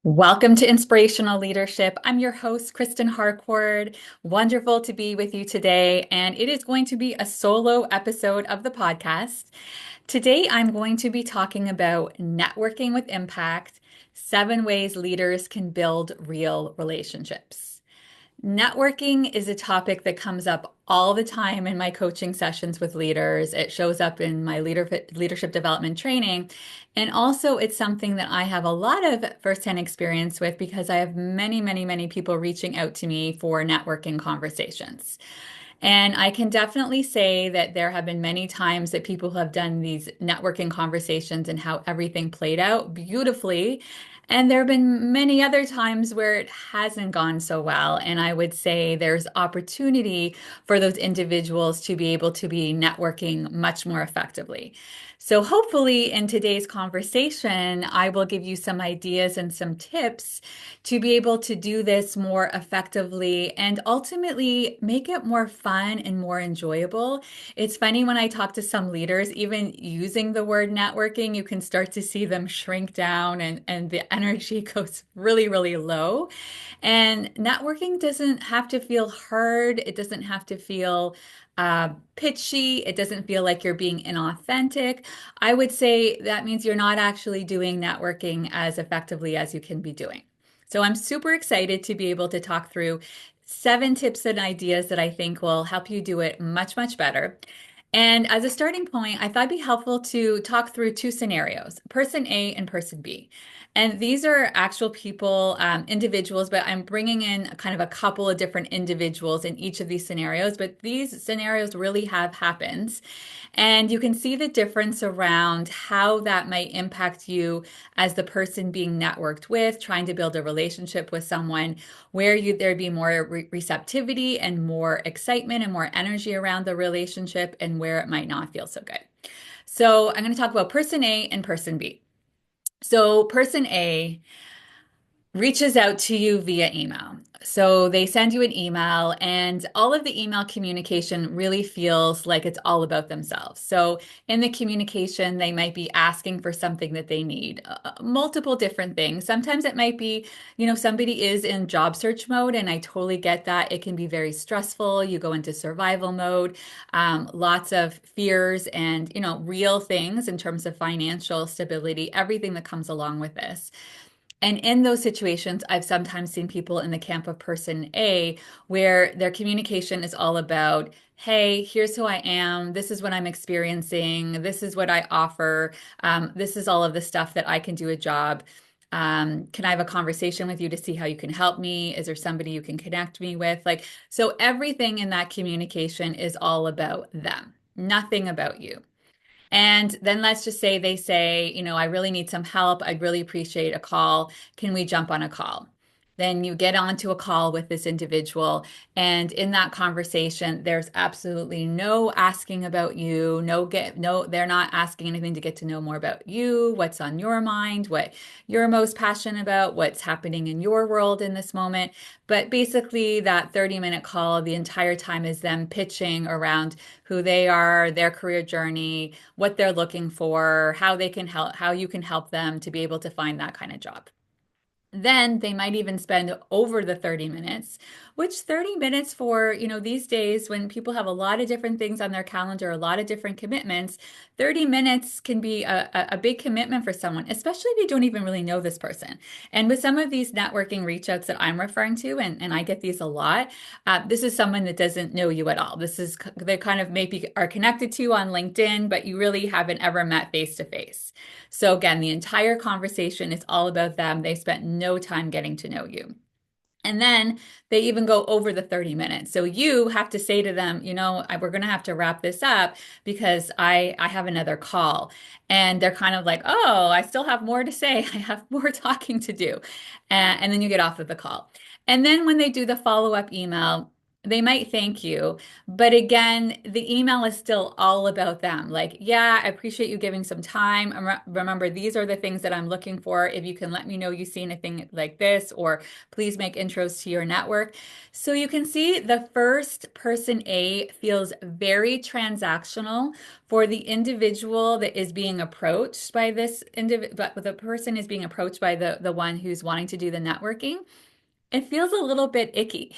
Welcome to Inspirational Leadership. I'm your host, Kristen Harcourt. Wonderful to be with you today. And it is going to be a solo episode of the podcast. Today, I'm going to be talking about networking with impact, 7 ways leaders can build real relationships. Networking is a topic that comes up all the time in my coaching sessions with leaders. It shows up in my leadership development training. And also, it's something that I have a lot of firsthand experience with because I have many, many, many people reaching out to me for networking conversations. And I can definitely say that there have been many times that people have done these networking conversations and how everything played out beautifully. And there have been many other times where it hasn't gone so well. And I would say there's opportunity for those individuals to be able to be networking much more effectively. So hopefully in today's conversation, I will give you some ideas and some tips to be able to do this more effectively and ultimately make it more fun and more enjoyable. It's funny when I talk to some leaders, even using the word networking, you can start to see them shrink down and the energy goes really, really low. And networking doesn't have to feel hard. It doesn't have to feel pitchy. It doesn't feel like you're being inauthentic. I would say that means you're not actually doing networking as effectively as you can be doing. So I'm super excited to be able to talk through 7 tips and ideas that I think will help you do it much, much better. And as a starting point, I thought it'd be helpful to talk through 2 scenarios, person A and person B. And these are actual people, individuals, but I'm bringing in kind of a couple of different individuals in each of these scenarios. But these scenarios really have happened. And you can see the difference around how that might impact you as the person being networked with, trying to build a relationship with someone where there'd be more receptivity and more excitement and more energy around the relationship, and where it might not feel so good. So I'm going to talk about person A and person B. So person A reaches out to you via email. So they send you an email, and all of the email communication really feels like it's all about themselves. So in the communication, they might be asking for something that they need, multiple different things. Sometimes it might be, somebody is in job search mode, and I totally get that. It can be very stressful. You go into survival mode, lots of fears and, real things in terms of financial stability, everything that comes along with this. And in those situations, I've sometimes seen people in the camp of person A where their communication is all about, hey, here's who I am. This is what I'm experiencing. This is what I offer. This is all of the stuff that I can do a job. Can I have a conversation with you to see how you can help me? Is there somebody you can connect me with? So everything in that communication is all about them, nothing about you. And then let's just say they say, I really need some help. I'd really appreciate a call. Can we jump on a call? Then you get onto a call with this individual. And in that conversation, there's absolutely no asking about you, they're not asking anything to get to know more about you, what's on your mind, what you're most passionate about, what's happening in your world in this moment. But basically, that 30-minute call, the entire time is them pitching around who they are, their career journey, what they're looking for, how they can help, how you can help them to be able to find that kind of job. Then they might even spend over the 30 minutes, which 30 minutes for, these days when people have a lot of different things on their calendar, a lot of different commitments, 30 minutes can be a big commitment for someone, especially if you don't even really know this person. And with some of these networking reach outs that I'm referring to, and I get these a lot, this is someone that doesn't know you at all. They kind of maybe are connected to you on LinkedIn, but you really haven't ever met face to face. So again, the entire conversation is all about them. They spent no time getting to know you. And then they even go over the 30 minutes. So you have to say to them, we're going to have to wrap this up because I have another call. And they're kind of like, oh, I still have more to say. I have more talking to do. And then you get off of the call. And then when they do the follow-up email, They might thank you, but again, the email is still all about them. Like, yeah, I appreciate you giving some time. Remember, these are the things that I'm looking for. If you can let me know you see anything like this, or please make intros to your network. So you can see the first person A feels very transactional for the individual that is being approached by this individual, but the person is being approached by the one who's wanting to do the networking. It feels a little bit icky.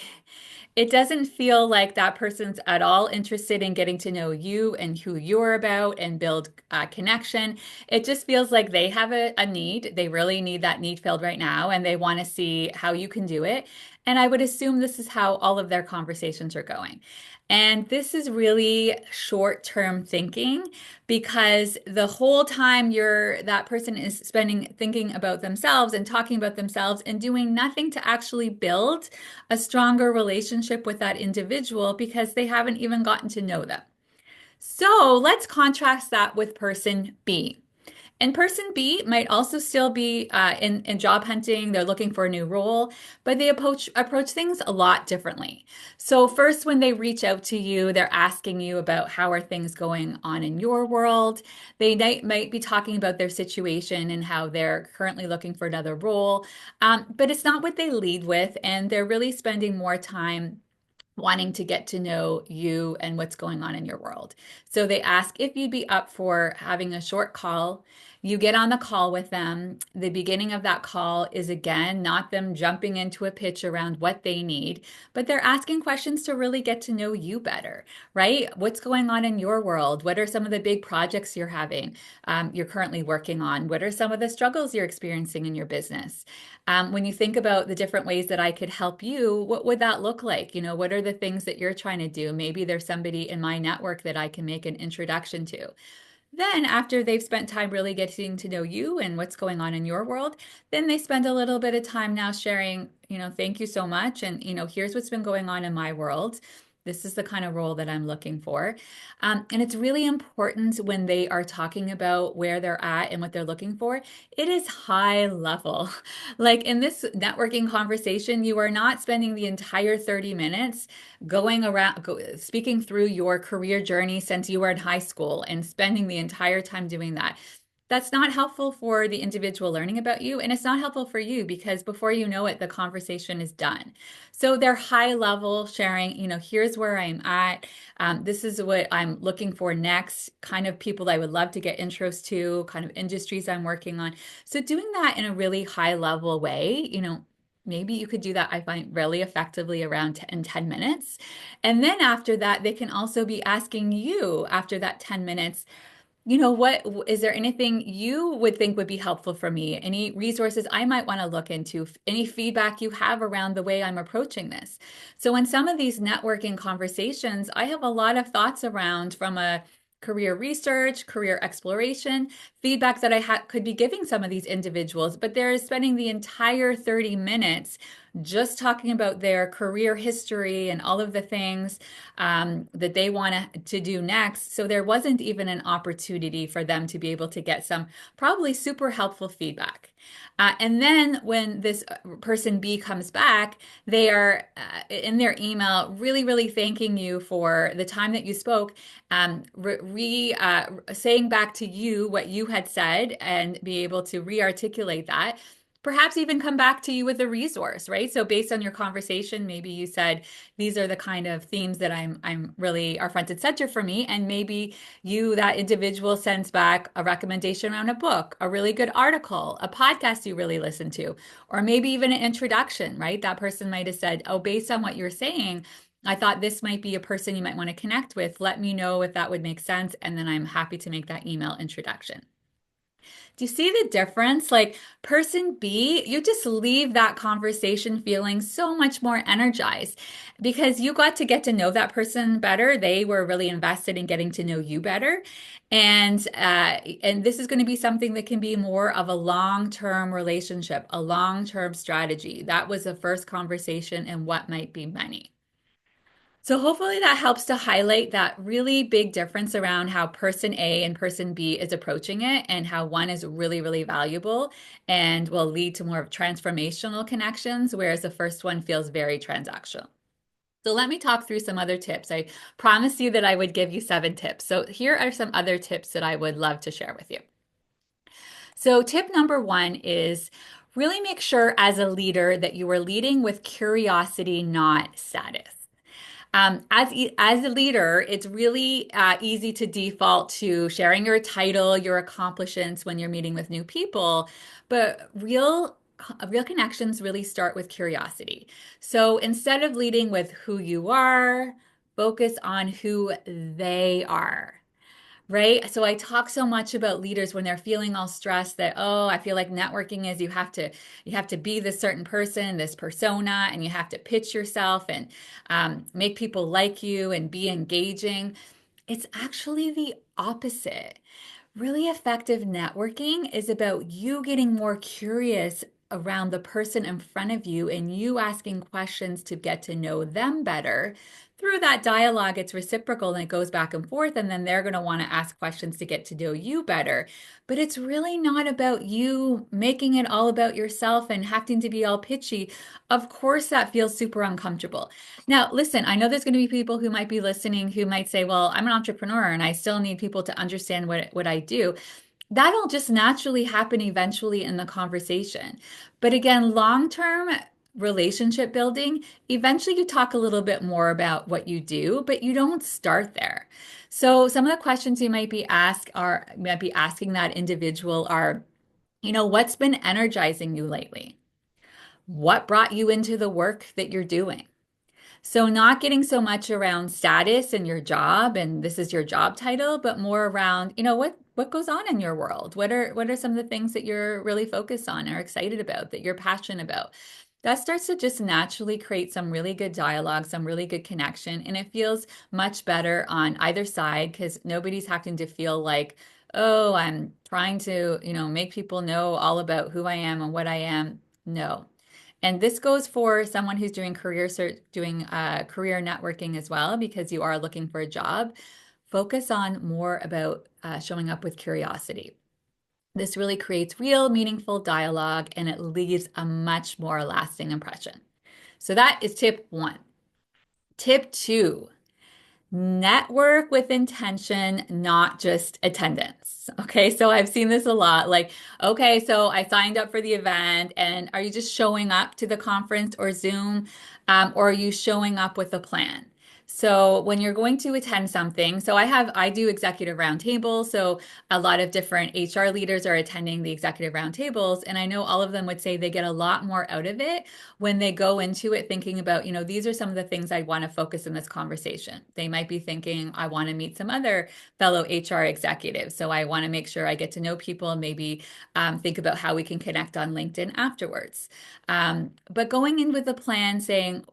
It doesn't feel like that person's at all interested in getting to know you and who you're about and build a connection. It just feels like they have a need. They really need that need filled right now, and they want to see how you can do it. And I would assume this is how all of their conversations are going. And this is really short-term thinking because the whole time that person is spending thinking about themselves and talking about themselves and doing nothing to actually build a stronger relationship with that individual because they haven't even gotten to know them. So let's contrast that with person B. And person B might also still be in job hunting. They're looking for a new role, but they approach things a lot differently. So first, when they reach out to you, they're asking you about how are things going on in your world. They might be talking about their situation and how they're currently looking for another role, but it's not what they lead with, and they're really spending more time wanting to get to know you and what's going on in your world. So they ask if you'd be up for having a short call. You get on the call with them. The beginning of that call is again not them jumping into a pitch around what they need, but they're asking questions to really get to know you better, right? What's going on in your world? What are some of the big projects you're having, you're currently working on? What are some of the struggles you're experiencing in your business? When you think about the different ways that I could help you, what would that look like? You know, what are the things that you're trying to do? Maybe there's somebody in my network that I can make an introduction to. Then, after they've spent time really getting to know you and what's going on in your world, then they spend a little bit of time now sharing, thank you so much. And, here's what's been going on in my world. This is the kind of role that I'm looking for. And it's really important when they are talking about where they're at and what they're looking for. It is high level. Like in this networking conversation, you are not spending the entire 30 minutes going around speaking through your career journey since you were in high school and spending the entire time doing that. That's not helpful for the individual learning about you, and it's not helpful for you because before you know it, the conversation is done. So they're high level sharing, here's where I'm at. This is what I'm looking for next, kind of people I would love to get intros to, kind of industries I'm working on. So doing that in a really high level way, maybe you could do that, I find, really effectively around 10 minutes. And then after that, they can also be asking you after that 10 minutes, what is there anything you would think would be helpful for me? Any resources I might want to look into? Any feedback you have around the way I'm approaching this? So in some of these networking conversations, I have a lot of thoughts around from a career research, career exploration, feedback that could be giving some of these individuals, but they're spending the entire 30 minutes just talking about their career history and all of the things that they want to do next. So there wasn't even an opportunity for them to be able to get some probably super helpful feedback. And then when this person B comes back, they are in their email really, really thanking you for the time that you spoke, saying back to you what you had said and be able to re-articulate that. Perhaps even come back to you with a resource, right? So based on your conversation, maybe you said these are the kind of themes that I'm really are front and center for me, and maybe that individual sends back a recommendation around a book, a really good article, a podcast you really listen to, or maybe even an introduction, right? That person might have said, "Oh, based on what you're saying, I thought this might be a person you might want to connect with. Let me know if that would make sense, and then I'm happy to make that email introduction." Do you see the difference? Like person B, you just leave that conversation feeling so much more energized because you got to get to know that person better. They were really invested in getting to know you better. And this is going to be something that can be more of a long-term relationship, a long-term strategy. That was the first conversation and what might be many. So hopefully that helps to highlight that really big difference around how person A and person B is approaching it and how one is really, really valuable and will lead to more of transformational connections, whereas the first one feels very transactional. So let me talk through some other tips. I promised you that I would give you 7 tips. So here are some other tips that I would love to share with you. So tip number 1 is really make sure as a leader that you are leading with curiosity, not status. As a leader, it's really easy to default to sharing your title, your accomplishments when you're meeting with new people, but real connections really start with curiosity. So instead of leading with who you are, focus on who they are. Right. So I talk so much about leaders when they're feeling all stressed that, oh, I feel like networking is you have to be this certain person, this persona, and you have to pitch yourself and make people like you and be engaging. It's actually the opposite. Really effective networking is about you getting more curious around the person in front of you and you asking questions to get to know them better. Through that dialogue, it's reciprocal and it goes back and forth, and then they're going to want to ask questions to get to know you better. But it's really not about you making it all about yourself and having to be all pitchy. Of course, that feels super uncomfortable. Now, listen, I know there's going to be people who might be listening who might say, well, I'm an entrepreneur and I still need people to understand what I do. That'll just naturally happen eventually in the conversation. But again, long-term relationship building, eventually you talk a little bit more about what you do, but you don't start there. So some of the questions you might be asking that individual are, what's been energizing you lately? What brought you into the work that you're doing? So not getting so much around status and your job and this is your job title, but more around, what goes on in your world? What are some of the things that you're really focused on or excited about that you're passionate about? That starts to just naturally create some really good dialogue, some really good connection, and it feels much better on either side because nobody's having to feel like, oh, I'm trying to, make people know all about who I am and what I am. No. And this goes for someone who's doing career search, doing career networking as well, because you are looking for a job. Focus on more about showing up with curiosity. This really creates real, meaningful dialogue and it leaves a much more lasting impression. So that is tip 1. Tip 2, network with intention, not just attendance. Okay, so I've seen this a lot. Like, okay, so I signed up for the event, and are you just showing up to the conference or Zoom, or are you showing up with a plan? So when you're going to attend something, so I do executive roundtables. So a lot of different HR leaders are attending the executive roundtables, and I know all of them would say they get a lot more out of it when they go into it thinking about, these are some of the things I want to focus in this conversation. They might be thinking, I want to meet some other fellow HR executives. So I want to make sure I get to know people and maybe think about how we can connect on LinkedIn afterwards. But going in with a plan saying,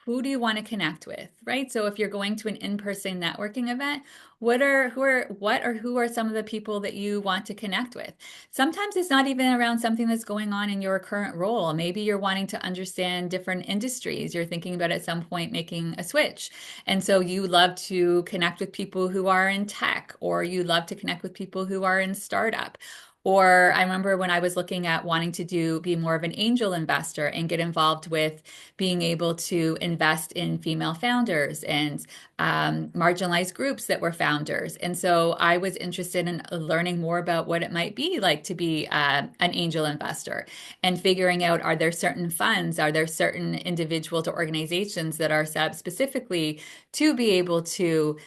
who do you want to connect with, right? So if you're going to an in-person networking event, what or who are some of the people that you want to connect with? Sometimes it's not even around something that's going on in your current role. Maybe you're wanting to understand different industries. You're thinking about at some point making a switch. And so you love to connect with people who are in tech, or you love to connect with people who are in startup. Or I remember when I was looking at wanting to be more of an angel investor and get involved with being able to invest in female founders and marginalized groups that were founders. And so I was interested in learning more about what it might be like to be an angel investor and figuring out, are there certain funds, are there certain individuals or organizations that are set up specifically to be able to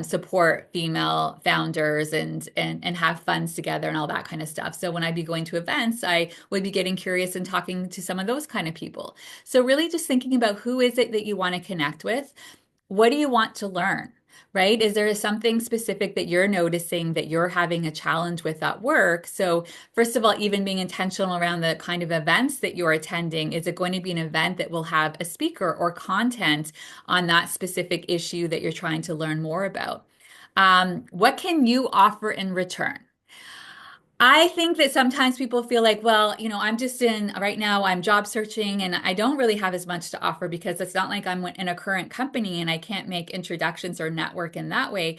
support female founders and have funds together and all that kind of stuff. So when I'd be going to events, I would be getting curious and talking to some of those kind of people. So really just thinking about who is it that you want to connect with? What do you want to learn? Right? Is there something specific that you're noticing that you're having a challenge with at work? So, first of all, even being intentional around the kind of events that you're attending, is it going to be an event that will have a speaker or content on that specific issue that you're trying to learn more about? What can you offer in return? I think that sometimes people feel like, well, I'm just right now, I'm job searching and I don't really have as much to offer because it's not like I'm in a current company and I can't make introductions or network in that way.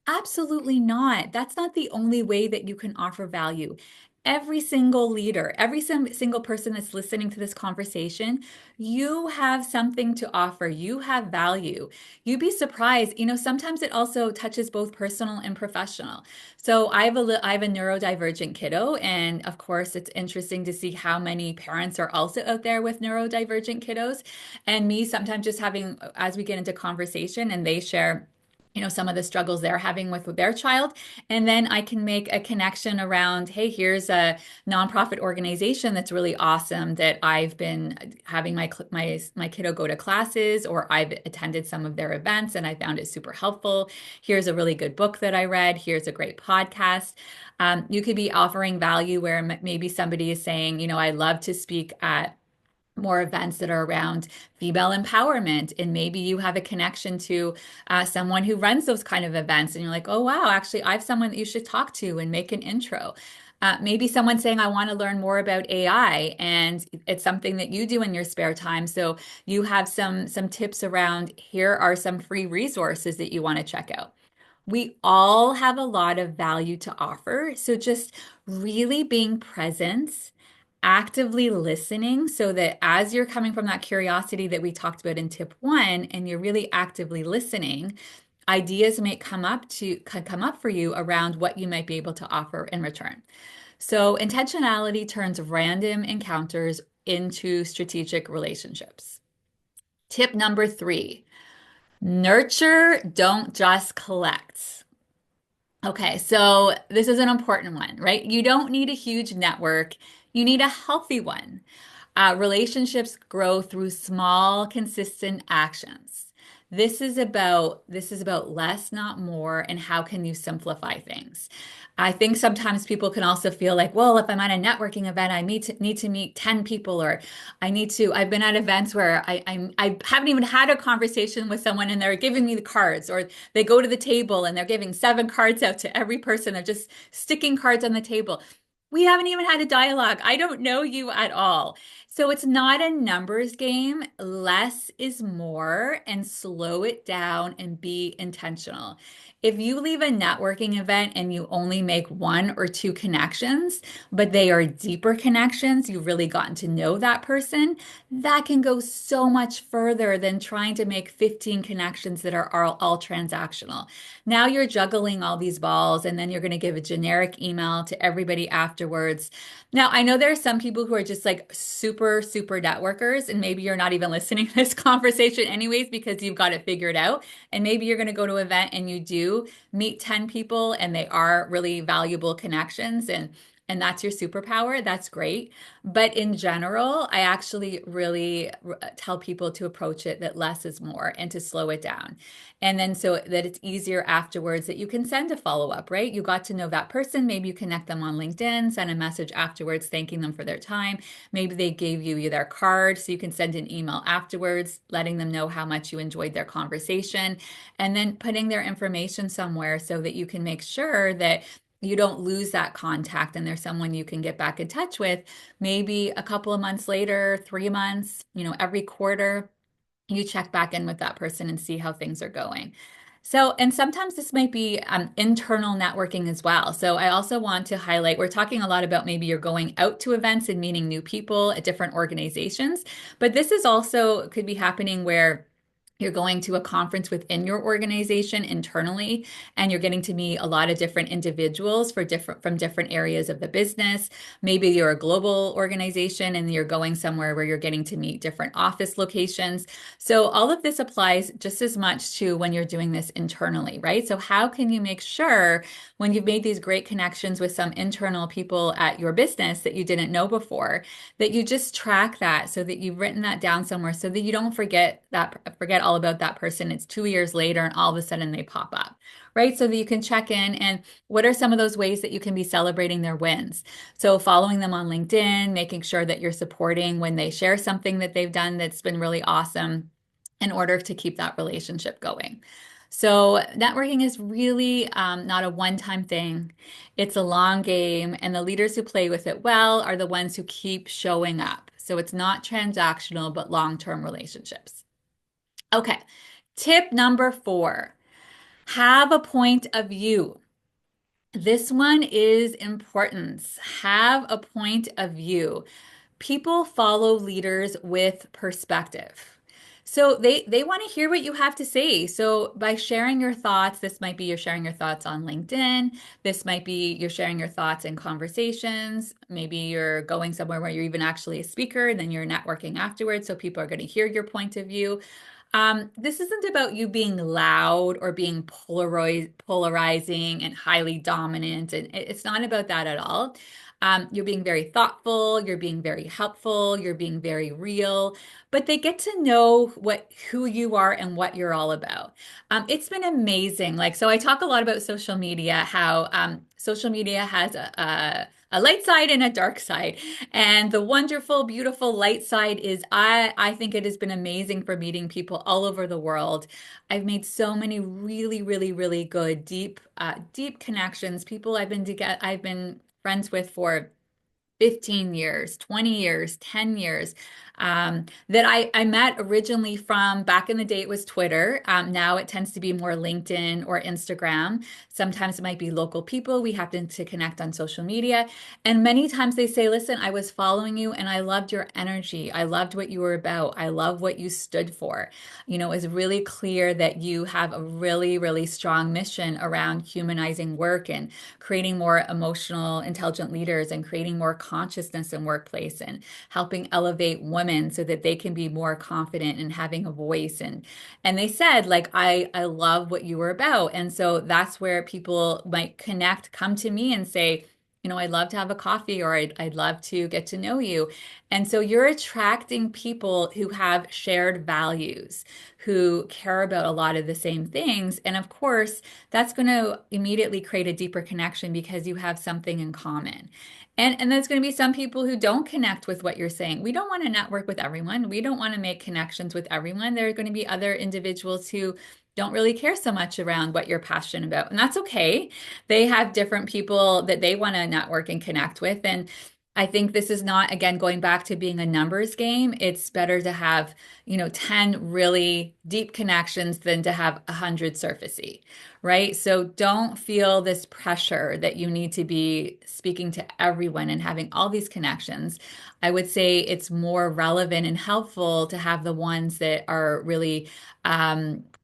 Absolutely not. That's not the only way that you can offer value. every single leader, every single person that's listening to this conversation, you have something to offer. You have value. You'd be surprised. Sometimes it also touches both personal and professional. So I have a neurodivergent kiddo, and of course, it's interesting to see how many parents are also out there with neurodivergent kiddos. And me sometimes just having, as we get into conversation and they share, some of the struggles they're having with their child. And then I can make a connection around, hey, here's a nonprofit organization that's really awesome that I've been having my kiddo go to classes, or I've attended some of their events and I found it super helpful. Here's a really good book that I read. Here's a great podcast. You could be offering value where maybe somebody is saying, I love to speak at more events that are around female empowerment, and maybe you have a connection to someone who runs those kind of events, and you're like, oh wow, actually I have someone that you should talk to and make an intro. Maybe someone saying, I want to learn more about AI, and it's something that you do in your spare time, so you have some tips around, here are some free resources that you want to check out. We all have a lot of value to offer. So just really being present, actively listening, so that as you're coming from that curiosity that we talked about in tip one, and you're really actively listening, ideas may could come up for you around what you might be able to offer in return. So intentionality turns random encounters into strategic relationships. Tip number three, nurture, don't just collect. Okay, so this is an important one, right? You don't need a huge network. You need a healthy one. Relationships grow through small, consistent actions. This is about less, not more, and how can you simplify things. I think sometimes people can also feel like, well, if I'm at a networking event, I need to meet 10 people, or I've been at events where I haven't even had a conversation with someone and they're giving me the cards, or they go to the table and they're giving 7 cards out to every person. They're just sticking cards on the table. We haven't even had a dialogue. I don't know you at all. So it's not a numbers game. Less is more, and slow it down and be intentional. If you leave a networking event and you only make 1 or 2 connections, but they are deeper connections, you've really gotten to know that person, that can go so much further than trying to make 15 connections that are all transactional. Now you're juggling all these balls, and then you're going to give a generic email to everybody afterwards. Now, I know there are some people who are just like super, super networkers, and maybe you're not even listening to this conversation anyways because you've got it figured out. And maybe you're going to go to an event and you do meet 10 people and they are really valuable connections, and that's your superpower. That's great. But in general, I actually really tell people to approach it that less is more, and to slow it down. And then so that it's easier afterwards, that you can send a follow up, right? You got to know that person. Maybe you connect them on LinkedIn, send a message afterwards thanking them for their time. Maybe they gave you their card, so you can send an email afterwards letting them know how much you enjoyed their conversation, and then putting their information somewhere so that you can make sure that you don't lose that contact and there's someone you can get back in touch with, maybe a couple of months later, 3 months, every quarter, you check back in with that person and see how things are going. So, and sometimes this might be internal networking as well. So I also want to highlight, we're talking a lot about maybe you're going out to events and meeting new people at different organizations, but this is also could be happening where you're going to a conference within your organization internally, and you're getting to meet a lot of different individuals from different areas of the business. Maybe you're a global organization and you're going somewhere where you're getting to meet different office locations. So all of this applies just as much to when you're doing this internally, right? So how can you make sure when you've made these great connections with some internal people at your business that you didn't know before, that you just track that, so that you've written that down somewhere, so that you don't forget all about that person. It's 2 years later and all of a sudden they pop up, right? So that you can check in, and what are some of those ways that you can be celebrating their wins? So following them on LinkedIn, making sure that you're supporting when they share something that they've done that's been really awesome, in order to keep that relationship going. So networking is really not a one-time thing. It's a long game, and the leaders who play with it well are the ones who keep showing up. So it's not transactional, but long-term relationships. Okay, tip number 4, have a point of view. This one is importance. Have a point of view. People follow leaders with perspective. So they want to hear what you have to say. So by sharing your thoughts, this might be you're sharing your thoughts on LinkedIn. This might be you're sharing your thoughts in conversations. Maybe you're going somewhere where you're even actually a speaker, and then you're networking afterwards. So people are going to hear your point of view. This isn't about you being loud or being polarizing and highly dominant. And it's not about that at all. You're being very thoughtful, you're being very helpful, you're being very real, but they get to know who you are and what you're all about. It's been amazing. Like, so I talk a lot about social media, how social media has a light side and a dark side. And the wonderful, beautiful light side is I think it has been amazing for meeting people all over the world. I've made so many really, really, really good, deep connections. People I've been friends with for 15 years, 20 years, 10 years, that I met originally from back in the day, it was Twitter. Now it tends to be more LinkedIn or Instagram. Sometimes it might be local people. We happen to connect on social media. And many times they say, listen, I was following you and I loved your energy. I loved what you were about. I love what you stood for. It's really clear that you have a really, really strong mission around humanizing work and creating more emotional, intelligent leaders and creating more consciousness in workplace and helping elevate women so that they can be more confident and having a voice. And they said, like, I love what you were about. And so that's where people might connect, come to me and say, I'd love to have a coffee or I'd love to get to know you. And so you're attracting people who have shared values, who care about a lot of the same things. And of course, that's going to immediately create a deeper connection because you have something in common. And there's going to be some people who don't connect with what you're saying. We don't want to network with everyone. We don't want to make connections with everyone. There are going to be other individuals who don't really care so much around what you're passionate about. And that's okay. They have different people that they want to network and connect with. And I think this is not, again, going back to being a numbers game. It's better to have, 10 really deep connections than to have 100 surfacey, right? So don't feel this pressure that you need to be speaking to everyone and having all these connections. I would say it's more relevant and helpful to have the ones that are really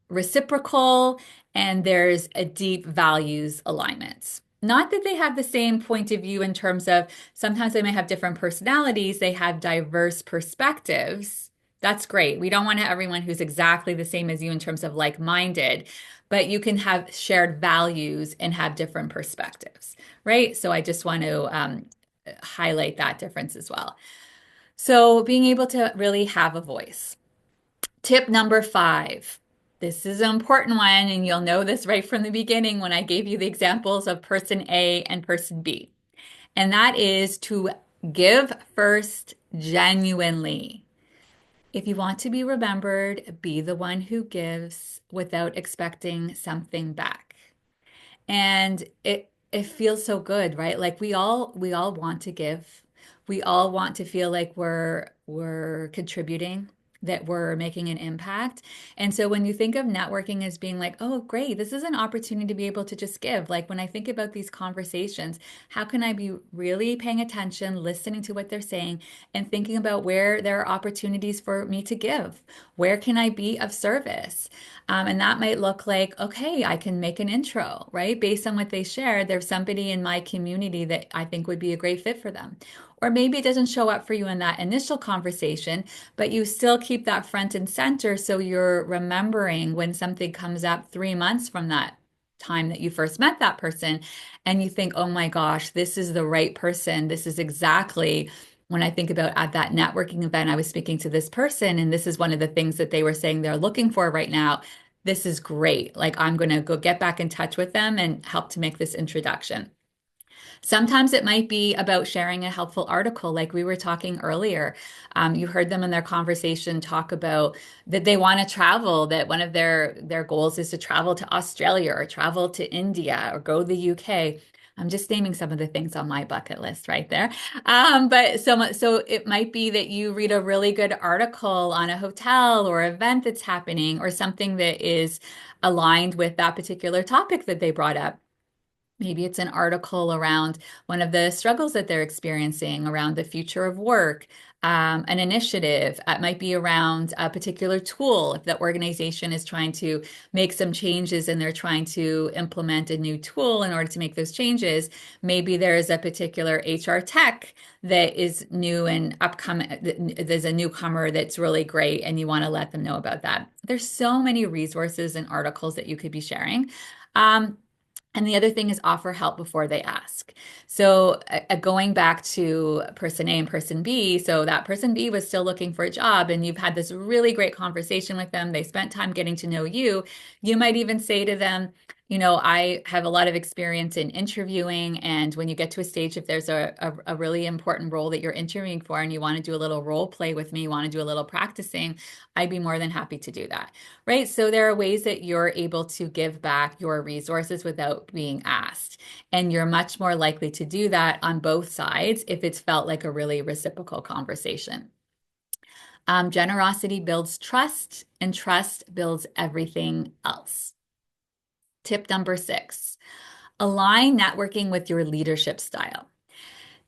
reciprocal and there's a deep values alignment. Not that they have the same point of view in terms of sometimes they may have different personalities, they have diverse perspectives. That's great. We don't want everyone who's exactly the same as you in terms of like-minded, but you can have shared values and have different perspectives, right? So I just want to highlight that difference as well. So being able to really have a voice. Tip number 5. This is an important one, and you'll know this right from the beginning when I gave you the examples of person A and person B. And that is to give first genuinely. If you want to be remembered, be the one who gives without expecting something back. And it feels so good, right? Like we all want to give. We all want to feel like we're contributing, that we're making an impact. And so when you think of networking as being like, oh, great, this is an opportunity to be able to just give. Like when I think about these conversations, how can I be really paying attention, listening to what they're saying, and thinking about where there are opportunities for me to give? Where can I be of service? And that might look like, okay, I can make an intro, right? Based on what they share, there's somebody in my community that I think would be a great fit for them. Or maybe it doesn't show up for you in that initial conversation, but you still keep that front and center so you're remembering when something comes up 3 months from that time that you first met that person and you think, oh my gosh, this is the right person. This is exactly when I think about at that networking event, I was speaking to this person, and this is one of the things that they were saying they're looking for right now. This is great. Like, I'm going to go get back in touch with them and help to make this introduction. Sometimes it might be about sharing a helpful article, like we were talking earlier. You heard them in their conversation talk about that they want to travel, that one of their goals is to travel to Australia or travel to India or go to the UK. I'm just naming some of the things on my bucket list right there. But so it might be that you read a really good article on a hotel or event that's happening or something that is aligned with that particular topic that they brought up. Maybe it's an article around one of the struggles that they're experiencing around the future of work, an initiative. It might be around a particular tool. If the organization is trying to make some changes and they're trying to implement a new tool in order to make those changes, maybe there's a particular HR tech that is new and upcoming. There's a newcomer that's really great, and you want to let them know about that. There's so many resources and articles that you could be sharing. Um, and the other thing is offer help before they ask. So going back to person A and person B, so that person B was still looking for a job and you've had this really great conversation with them. They spent time getting to know you. You might even say to them, I have a lot of experience in interviewing. And when you get to a stage, if there's a really important role that you're interviewing for and you want to do a little role play with me, you want to do a little practicing, I'd be more than happy to do that. Right. So there are ways that you're able to give back your resources without being asked. And you're much more likely to do that on both sides if it's felt like a really reciprocal conversation. Generosity builds trust, and trust builds everything else. Tip number 6, align networking with your leadership style.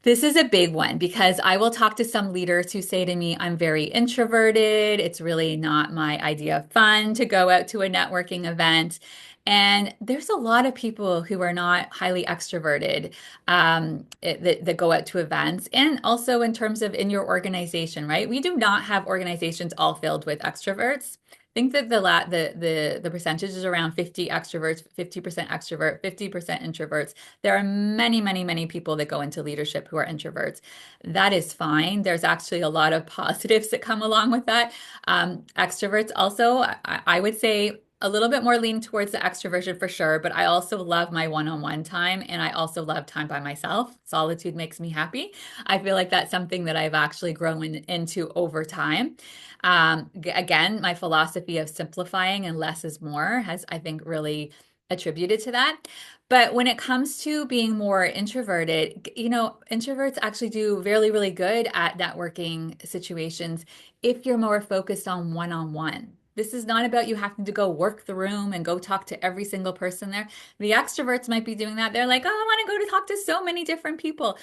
This is a big one because I will talk to some leaders who say to me, I'm very introverted. It's really not my idea of fun to go out to a networking event. And there's a lot of people who are not highly extroverted that go out to events. And also in terms of in your organization, right? We do not have organizations all filled with extroverts. I think that the percentage is around 50 extroverts, 50% extrovert, 50% introverts. There are many, many, many people that go into leadership who are introverts. That is fine. There's actually a lot of positives that come along with that. Extroverts also, I would say a little bit more lean towards the extroversion for sure, but I also love my one-on-one time and I also love time by myself. Solitude makes me happy. I feel like that's something that I've actually grown into over time. Again, my philosophy of simplifying and less is more has, I think, really attributed to that. But when it comes to being more introverted, introverts actually do really, really good at networking situations if you're more focused on one-on-one. This is not about you having to go work the room and go talk to every single person there. The extroverts might be doing that. They're like, oh, I want to go to talk to so many different people.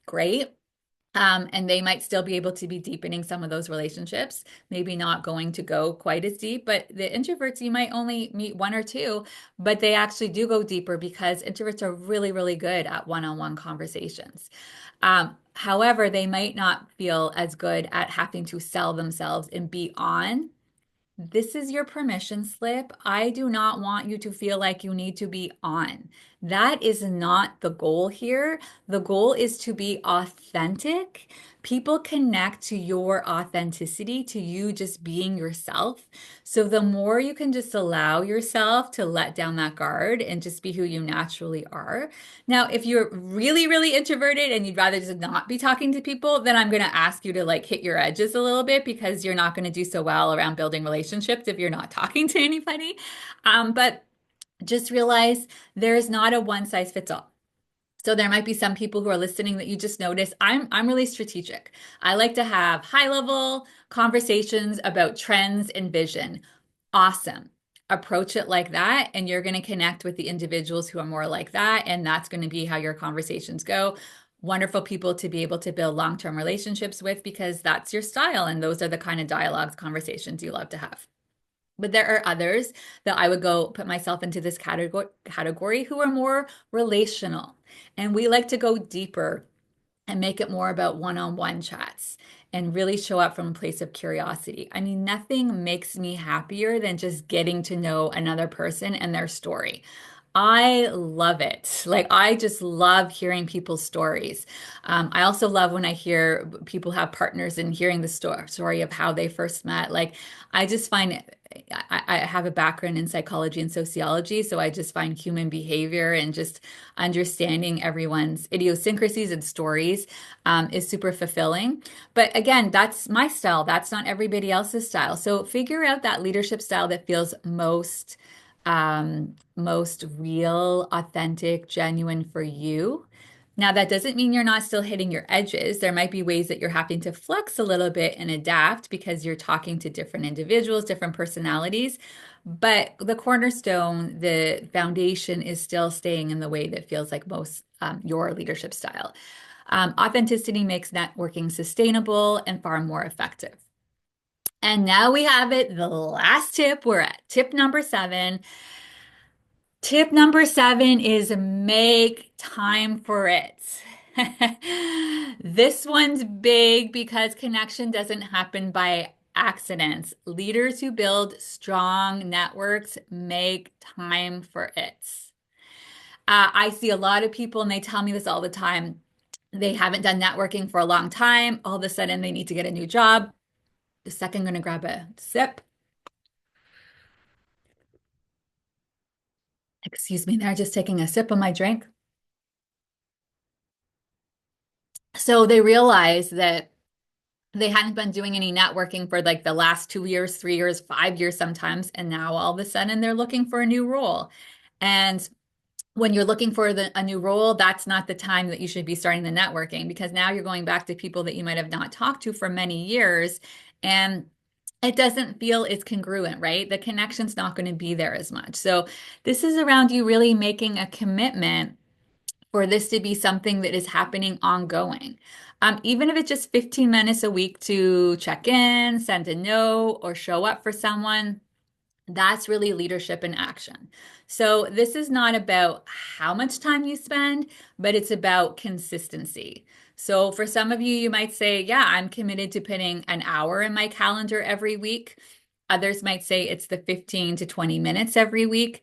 Great. And they might still be able to be deepening some of those relationships, maybe not going to go quite as deep, but the introverts, you might only meet one or two, but they actually do go deeper because introverts are really, really good at one-on-one conversations. However, they might not feel as good at having to sell themselves and be on. This is your permission slip. I do not want you to feel like you need to be on. That is not the goal here. The goal is to be authentic. People connect to your authenticity, to you just being yourself. So the more you can just allow yourself to let down that guard and just be who you naturally are. Now, if you're really, really introverted and you'd rather just not be talking to people, then I'm going to ask you to like hit your edges a little bit because you're not going to do so well around building relationships if you're not talking to anybody. But just realize there is not a one size fits all. So there might be some people who are listening that you just notice I'm really strategic. I like to have high level conversations about trends and vision. Awesome. Approach it like that, and you're going to connect with the individuals who are more like that, and that's going to be how your conversations go. Wonderful people to be able to build long-term relationships with because that's your style, and those are the kind of dialogues, conversations you love to have. But there are others that I would go put myself into this category who are more relational. And we like to go deeper and make it more about one-on-one chats and really show up from a place of curiosity. I mean, nothing makes me happier than just getting to know another person and their story. I love it. Like, I just love hearing people's stories. I also love when I hear people have partners and hearing the story of how they first met. Like, I just find I have a background in psychology and sociology, so I just find human behavior and just understanding everyone's idiosyncrasies and stories is super fulfilling. But again, that's my style. That's not everybody else's style. So figure out that leadership style that feels most real, authentic, genuine for you. Now, that doesn't mean you're not still hitting your edges. There might be ways that you're having to flex a little bit and adapt because you're talking to different individuals, different personalities. But the cornerstone, the foundation is still staying in the way that feels like most your leadership style. Authenticity makes networking sustainable and far more effective. And now we have it, the last tip. We're at tip number 7. Tip number 7 is make time for it. This one's big because connection doesn't happen by accidents. Leaders who build strong networks make time for it. I see a lot of people, and they tell me this all the time. They haven't done networking for a long time. All of a sudden, they need to get a new job. The second, I'm going to grab a sip. Excuse me, they're just taking a sip of my drink. So they realize that they hadn't been doing any networking for like the last 2 years, 3 years, 5 years sometimes. And now all of a sudden they're looking for a new role. And when you're looking for a new role, that's not the time that you should be starting the networking because now you're going back to people that you might have not talked to for many years. And it doesn't feel as congruent, right? The connection's not going to be there as much. So this is around you really making a commitment for this to be something that is happening ongoing. Even if it's just 15 minutes a week to check in, send a note, or show up for someone, that's really leadership in action. So this is not about how much time you spend, but it's about consistency. So for some of you, you might say, yeah, I'm committed to putting an hour in my calendar every week. Others might say it's the 15 to 20 minutes every week.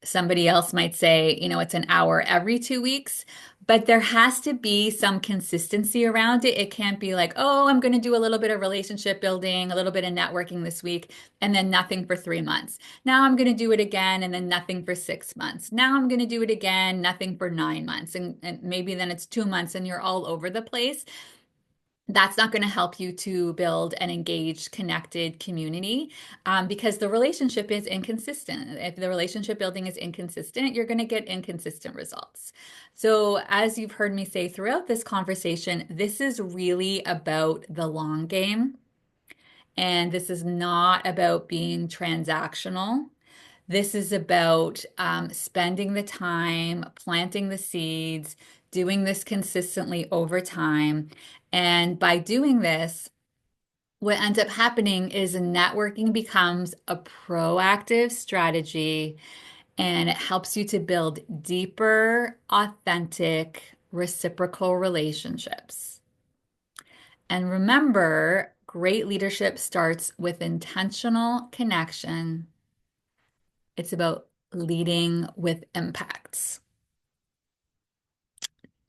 Somebody else might say, it's an hour every 2 weeks. But there has to be some consistency around it. It can't be like, oh, I'm going to do a little bit of relationship building, a little bit of networking this week, and then nothing for 3 months. Now I'm going to do it again, and then nothing for 6 months. Now I'm going to do it again, nothing for 9 months. And maybe then it's 2 months and you're all over the place. That's not going to help you to build an engaged, connected community because the relationship is inconsistent. If the relationship building is inconsistent, you're going to get inconsistent results. So, as you've heard me say throughout this conversation, this is really about the long game. And this is not about being transactional. This is about spending the time, planting the seeds, doing this consistently over time. And by doing this, what ends up happening is networking becomes a proactive strategy and it helps you to build deeper, authentic, reciprocal relationships. And remember, great leadership starts with intentional connection. It's about leading with impacts.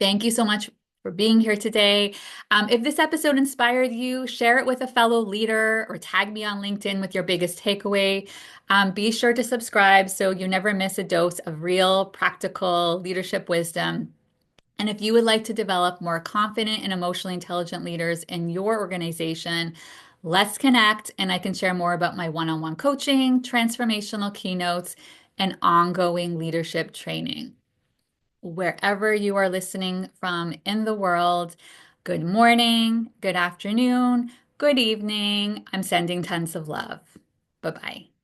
Thank you so much for being here today. If this episode inspired you, share it with a fellow leader or tag me on LinkedIn with your biggest takeaway. Be sure to subscribe so you never miss a dose of real, practical leadership wisdom. And if you would like to develop more confident and emotionally intelligent leaders in your organization, let's connect and I can share more about my one-on-one coaching, transformational keynotes, and ongoing leadership training. Wherever you are listening from in the world, good morning, good afternoon, good evening. I'm sending tons of love. Bye-bye.